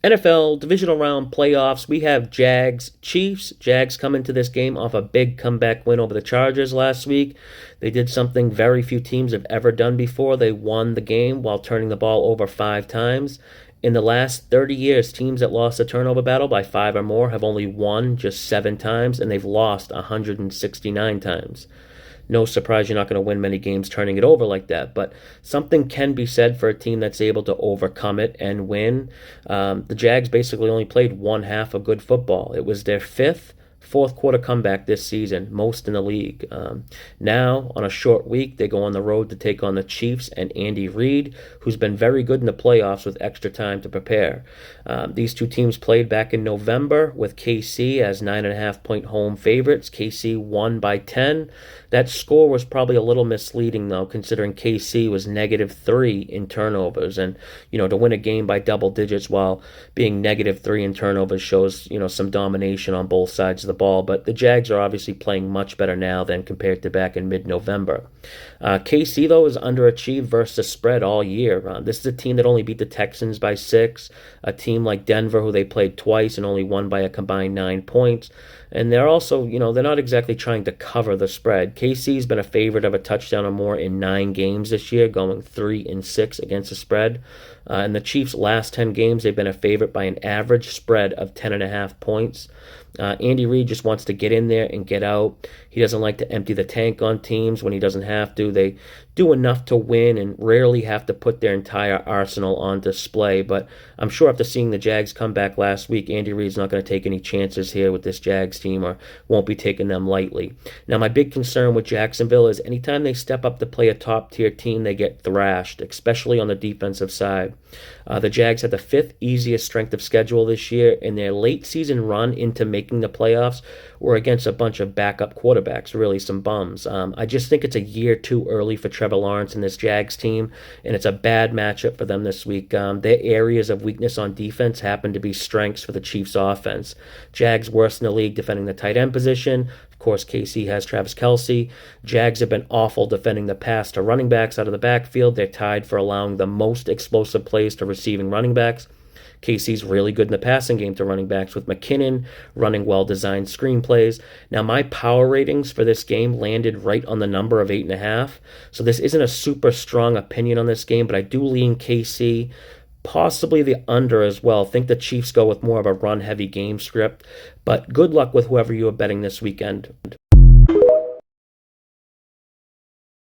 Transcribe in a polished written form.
NFL divisional round playoffs. We have Jags Chiefs. Jags come into this game off a big comeback win over the Chargers last week. They did something very few teams have ever done before. They won the game while turning the ball over 5 times. In the last 30 years, teams that lost a turnover battle by 5 or more have only won just 7 times, and they've lost 169 times. No surprise you're not going to win many games turning it over like that, but something can be said for a team that's able to overcome it and win. The Jags basically only played one half of good football. It was their fifth fourth quarter comeback this season, most in the league. Now, on a short week, they go on the road to take on the Chiefs and Andy Reid, who's been very good in the playoffs with extra time to prepare. These two teams played back in November with KC as 9.5-point home favorites. KC won by 10. That score was probably a little misleading, though, considering KC was -3 in turnovers. And, to win a game by double digits while being -3 in turnovers shows, some domination on both sides of the ball. But the Jags are obviously playing much better now than compared to back in mid-November. KC, though, has underachieved versus the spread all year. This is a team that only beat the Texans by 6, a team like Denver, who they played twice and only won by a combined 9 points. And they're also, they're not exactly trying to cover the spread. KC's been a favorite of a touchdown or more in 9 games this year, going 3-6 against the spread. In the Chiefs' last 10 games, they've been a favorite by an average spread of 10.5 points. Andy Reid just wants to get in there and get out. He doesn't like to empty the tank on teams when he doesn't have to. They do enough to win and rarely have to put their entire arsenal on display. But I'm sure after seeing the Jags come back last week, Andy Reid's not going to take any chances here with this Jags team, or won't be taking them lightly. Now, my big concern with Jacksonville is anytime they step up to play a top-tier team, they get thrashed, especially on the defensive side. The Jags had the 5th easiest strength of schedule this year, and their late-season run into making the playoffs were against a bunch of backup quarterbacks, really some bums. I just think it's a year too early for Trevor Lawrence and this Jags team, and it's a bad matchup for them this week. Their areas of weakness on defense happen to be strengths for the Chiefs' offense. Jags worst in the league defending the tight end position. Of course, KC has Travis Kelce. Jags have been awful defending the pass to running backs out of the backfield. They're tied for allowing the most explosive plays to receiving running backs. KC's really good in the passing game to running backs, with McKinnon running well-designed screenplays. Now, my power ratings for this game landed right on the number of 8.5. So this isn't a super strong opinion on this game, but I do lean KC, possibly the under as well. I think the Chiefs go with more of a run-heavy game script. But good luck with whoever you are betting this weekend.